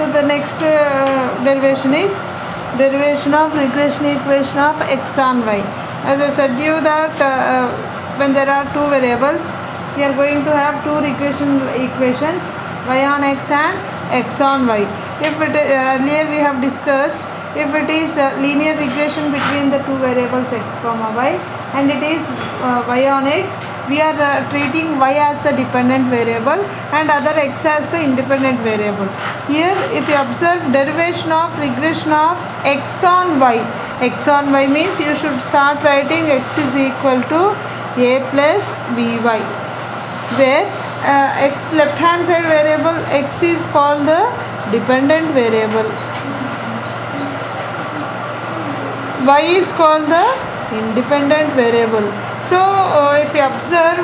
So the next derivation is derivation of regression equation of x on y. As I said you that when there are two variables, we are going to have two regression equations, y on x and x on y. If it earlier we have discussed, if it is linear regression between the two variables x comma y and it is y on x, we are treating y as the dependent variable and other x as the independent variable. Here if you observe derivation of regression of x on y, x on y means you should start writing x is equal to a plus by, where x left hand side variable x is called the dependent variable, y is called the independent variable. So if you observe,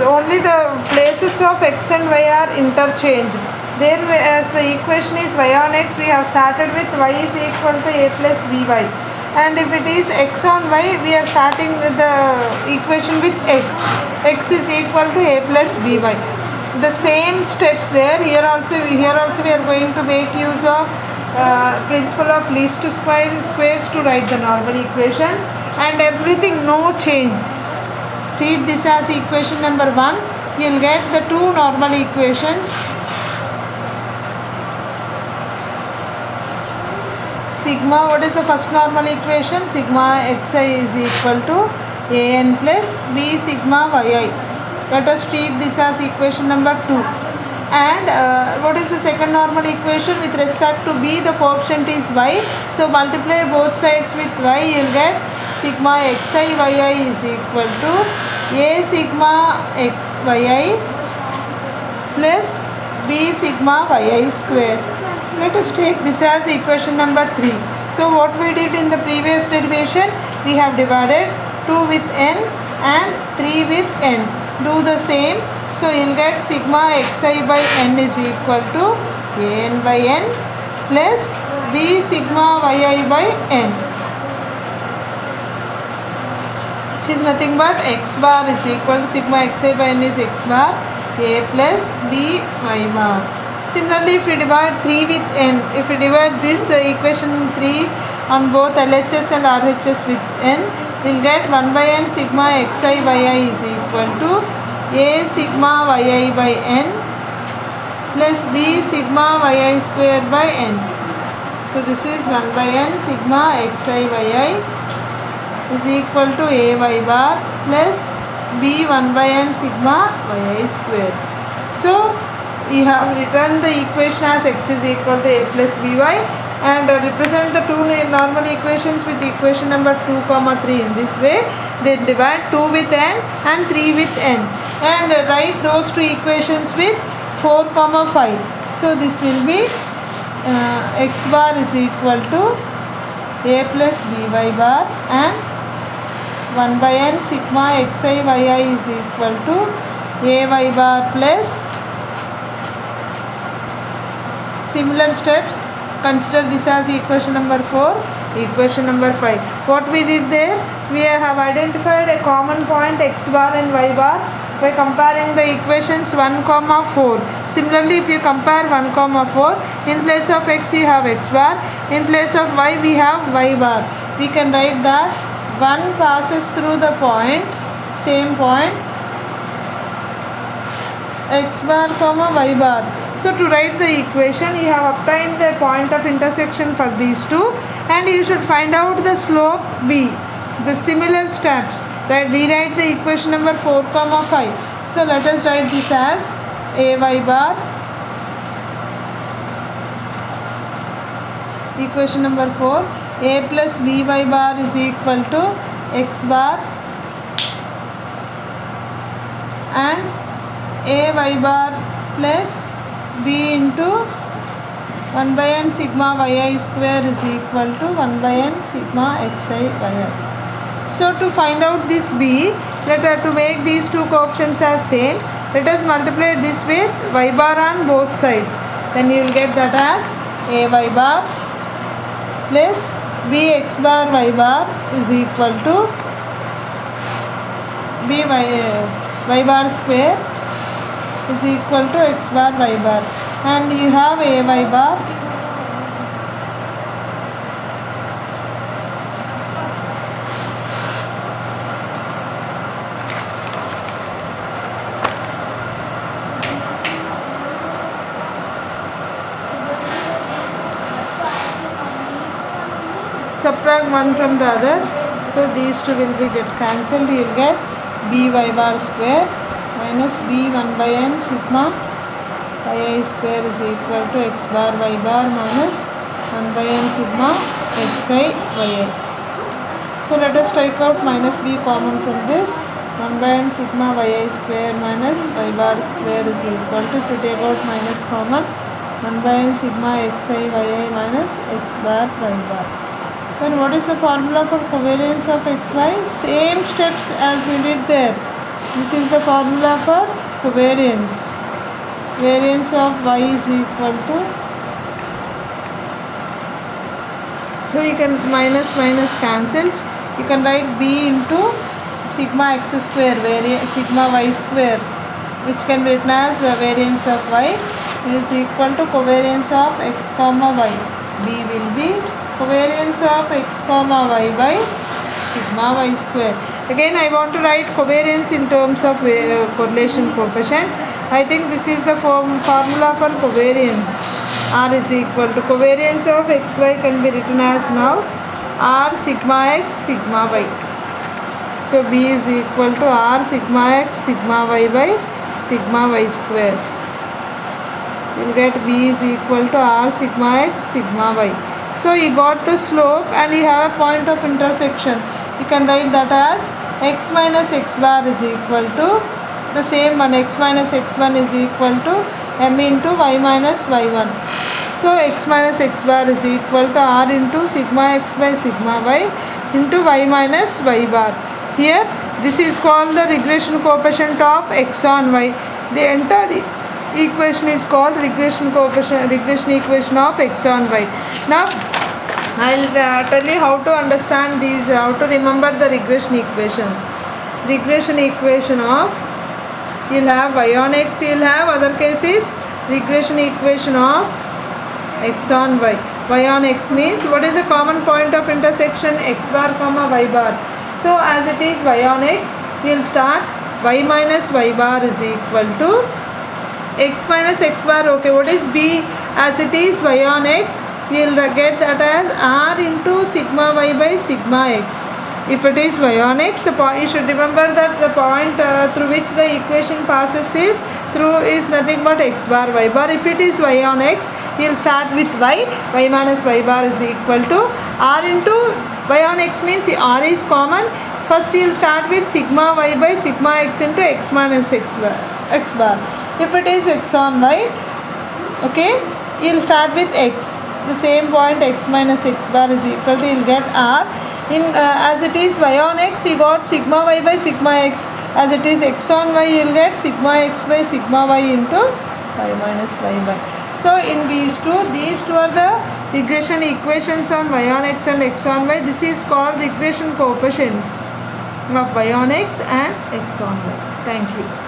only the places of x and y are interchanged. There as the equation is y on x, we have started with y is equal to a plus by, and if it is x on y, we are starting with the equation with x is equal to a plus by. The same steps there. Here also we are going to make use of principle of least squares to write the normal equations, and everything no change. Treat this as equation number 1. You will get the two normal equations. Sigma, what is the first normal equation? Sigma xi is equal to an plus b sigma yi. Let us treat this as equation number 2. And what is the second normal equation? With respect to b, the coefficient is y, so multiply both sides with y, you will get sigma xi yi is equal to a sigma yi plus b sigma yi square. Let us take this as equation number 3. So what we did in the previous derivation, we have divided 2 with n and 3 with n. Do the same. So you will get sigma xi by n is equal to an by n plus b sigma yi by n, which is nothing but x bar is equal to sigma xi by n is x bar a plus b y bar. Similarly, if we divide 3 with n, if we divide this equation 3 on both LHS and RHS with n, we will get 1 by n sigma xi yi is equal to a sigma yi by n plus b sigma yi square by n. So this is 1 by n sigma xi yi is equal to a y bar plus b 1 by n sigma yi square. So we have written the equation as x is equal to a plus by, and represent the two normal equations with equation number 2 comma 3 in this way. Then divide 2 with n and 3 with n, and write those two equations with 4 comma 5. So this will be x bar is equal to a plus by bar and 1 by n sigma xi yi is equal to a y bar plus. Similar steps, consider this as equation number 4, equation number 5. What we did there, we have identified a common point x bar and y bar by comparing the equations 1 comma 4. Similarly, if you compare 1 comma 4, in place of x you have x bar, in place of y we have y bar. We can write that 1 passes through the point, same point, x bar comma y bar. So to write the equation, you have obtained the point of intersection for these two, and you should find out the slope b. The similar steps, right? Rewrite the equation number 4 comma 5. So let us write this as a y bar, equation number 4, a plus b y bar is equal to x bar and a y bar plus b into 1 by n sigma yi square is equal to 1 by n sigma xi yi. So to find out this b, to make these two coefficients as same, let us multiply this with y bar on both sides. Then you will get that as a y bar plus b x bar y bar is equal to b y bar square is equal to x bar y bar. and you have a y bar. Subtract one from the other, so these two will be get cancelled. You will get by bar square minus b 1 by n sigma yi square is equal to x bar y bar minus 1 by n sigma xi yi. So let us take out minus b common from this. 1 by n sigma yi square minus y bar square is equal to, if you take out minus common, 1 by n sigma xi yi minus x bar y bar. Then what is the formula for covariance of xy? Same steps as we did there. This is the formula for covariance. Variance of y is equal to, so you can minus cancels. You can write b into sigma x square, sigma y square, which can be written as variance of y is equal to covariance of x comma y. B will be covariance of x comma y by sigma y square. Again I want to write covariance in terms of correlation coefficient. I think this is the formula for covariance. R is equal to covariance of xy can be written as now R sigma x sigma y. So B is equal to R sigma x sigma y by sigma y square. You will get B is equal to R sigma x sigma y. So you got the slope and you have a point of intersection. You can write that as x minus x bar is equal to the same one, x minus x1 is equal to m into y minus y1. So x minus x bar is equal to R into sigma x by sigma y into y minus y bar. Here this is called the regression coefficient of x on y. The entire equation is called regression equation of x on y. Now I'll tell you how to understand these, how to remember the regression equations. Regression equation of, you'll have y on x, you'll have other cases regression equation of x on y. Y on x means what is the common point of intersection? X bar comma y bar. So as it is y on x, we'll start y minus y bar is equal to x minus x bar. Okay, what is b? As it is y on x, you will get that as R into sigma y by sigma x. If it is y on x, the point, you should remember that the point through which the equation passes is nothing but x bar y bar. If it is y on x, you will start with y minus y bar is equal to R into y on x means R is common. First you will start with sigma y by sigma x into x minus x bar. If it is x on y, okay, you will start with x. The same point x minus x bar is equal to, you will get R. In as it is y on x, you got sigma y by sigma x. As it is x on y, you will get sigma x by sigma y into y minus y bar. So in these two are the regression equations on y on x and x on y. This is called regression coefficients of y on x and x on y. Thank you.